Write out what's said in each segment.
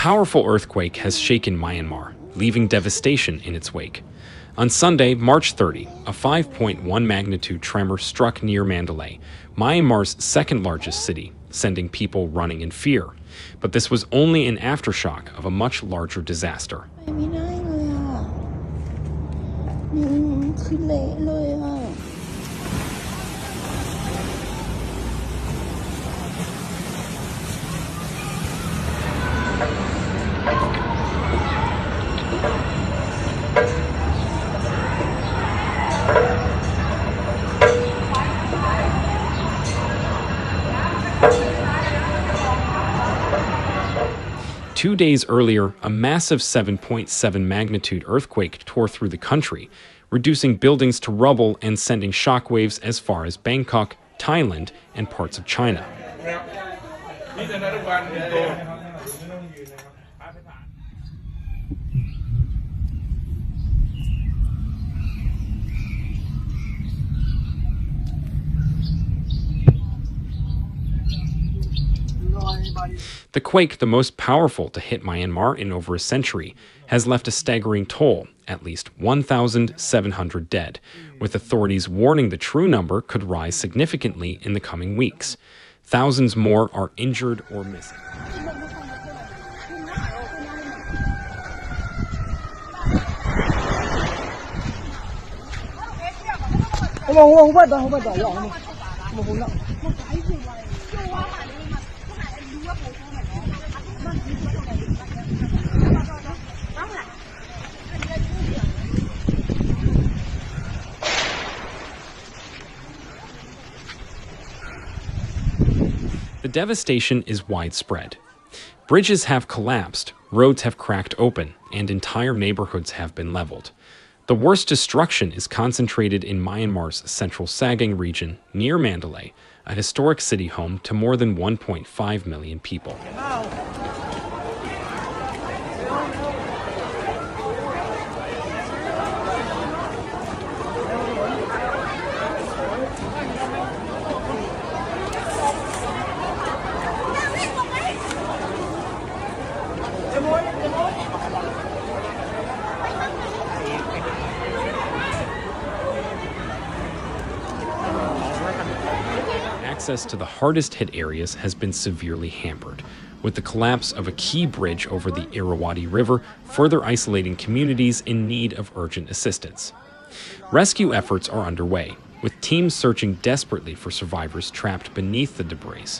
powerful earthquake has shaken Myanmar, leaving devastation in its wake. On Sunday, March 30, a 5.1 magnitude tremor struck near Mandalay, Myanmar's second-largest city, sending people running in fear. But this was only an aftershock of a much larger disaster. 2 days earlier, a massive 7.7 magnitude earthquake tore through the country, reducing buildings to rubble and sending shockwaves as far as Bangkok, Thailand, and parts of China. The quake, the most powerful to hit Myanmar in over a century, has left a staggering toll, at least 1,700 dead, with authorities warning the true number could rise significantly in the coming weeks. Thousands more are injured or missing. The devastation is widespread. Bridges have collapsed, roads have cracked open, and entire neighborhoods have been leveled. The worst destruction is concentrated in Myanmar's central Sagaing region, near Mandalay, a historic city home to more than 1.5 million people. Access to the hardest-hit areas has been severely hampered, with the collapse of a key bridge over the Irrawaddy River further isolating communities in need of urgent assistance. Rescue efforts are underway, with teams searching desperately for survivors trapped beneath the debris.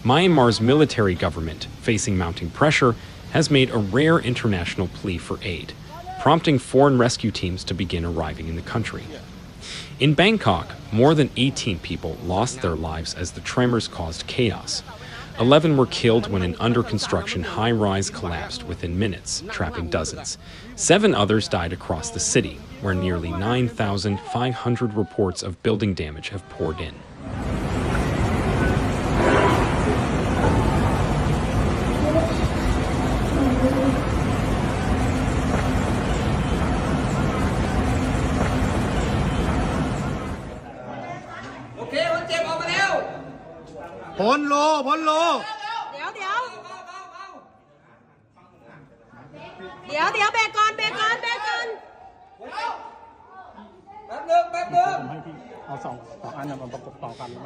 Myanmar's military government, facing mounting pressure, has made a rare international plea for aid, prompting foreign rescue teams to begin arriving in the country. In Bangkok, more than 18 people lost their lives as the tremors caused chaos. 11 were killed when an under-construction high-rise collapsed within minutes, trapping dozens. 7 others died across the city, where nearly 9,500 reports of building damage have poured in.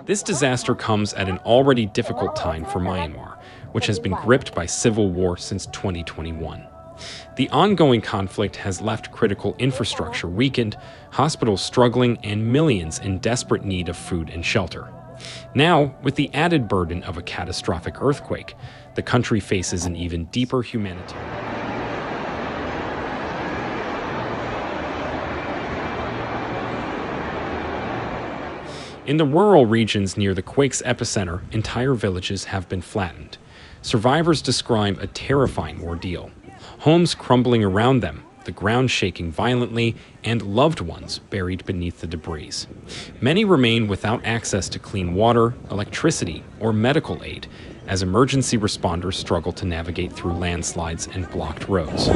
This disaster comes at an already difficult time for Myanmar, which has been gripped by civil war since 2021. The ongoing conflict has left critical infrastructure weakened, hospitals struggling, and millions in desperate need of food and shelter. Now, with the added burden of a catastrophic earthquake, the country faces an even deeper humanitarian. In the rural regions near the quake's epicenter, entire villages have been flattened. Survivors describe a terrifying ordeal. Homes crumbling around them, the ground shaking violently and loved ones buried beneath the debris. Many remain without access to clean water, electricity, or medical aid as emergency responders struggle to navigate through landslides and blocked roads.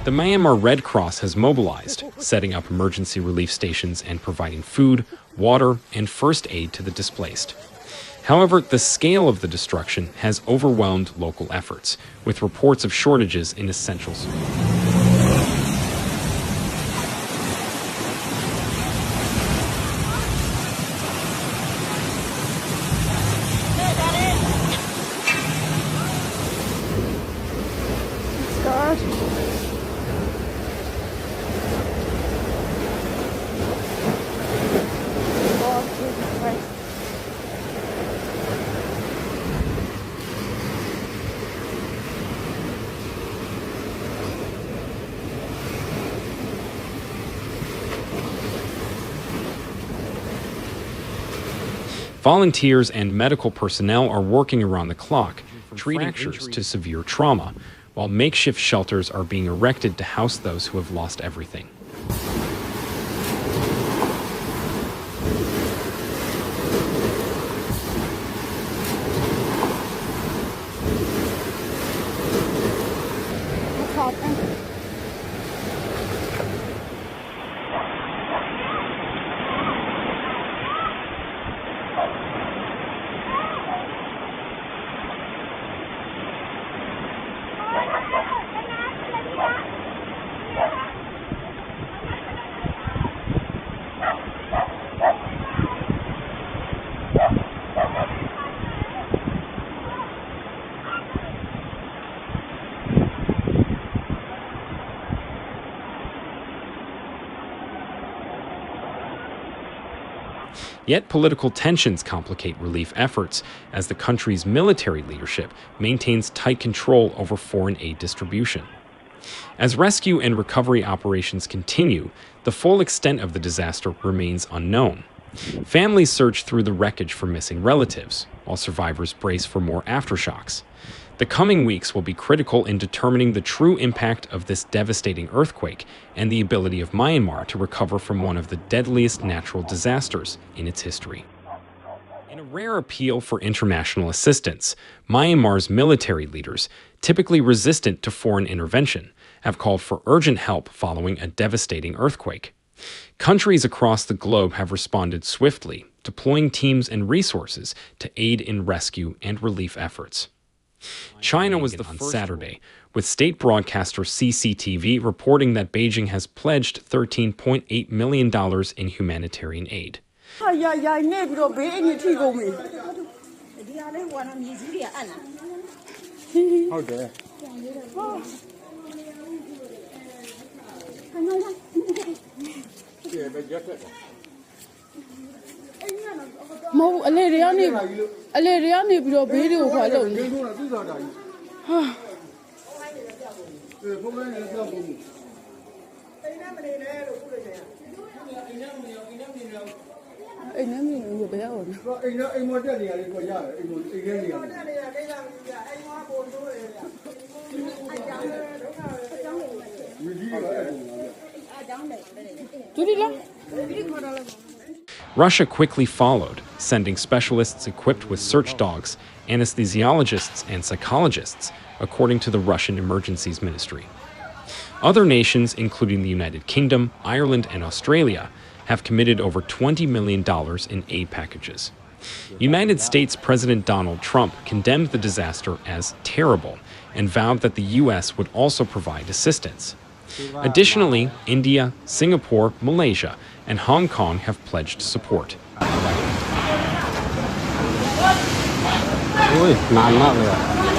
The Myanmar Red Cross has mobilized, setting up emergency relief stations and providing food, water, and first aid to the displaced. However, the scale of the destruction has overwhelmed local efforts, with reports of shortages in essentials. Volunteers and medical personnel are working around the clock, treating fractures to severe trauma, while makeshift shelters are being erected to house those who have lost everything. Yet political tensions complicate relief efforts as the country's military leadership maintains tight control over foreign aid distribution. As rescue and recovery operations continue, the full extent of the disaster remains unknown. Families search through the wreckage for missing relatives, while survivors brace for more aftershocks. The coming weeks will be critical in determining the true impact of this devastating earthquake and the ability of Myanmar to recover from one of the deadliest natural disasters in its history. In a rare appeal for international assistance, Myanmar's military leaders, typically resistant to foreign intervention, have called for urgent help following a devastating earthquake. Countries across the globe have responded swiftly, deploying teams and resources to aid in rescue and relief efforts. China was the first on Saturday, with state broadcaster CCTV reporting that Beijing has pledged $13.8 million in humanitarian aid. Russia quickly followed, sending specialists equipped with search dogs, anesthesiologists, and psychologists, according to the Russian Emergencies Ministry. Other nations, including the United Kingdom, Ireland, and Australia, have committed over $20 million in aid packages. United States President Donald Trump condemned the disaster as terrible and vowed that the U.S. would also provide assistance. Additionally, India, Singapore, Malaysia, and Hong Kong have pledged support. อุ้ยนานมากเลยอะ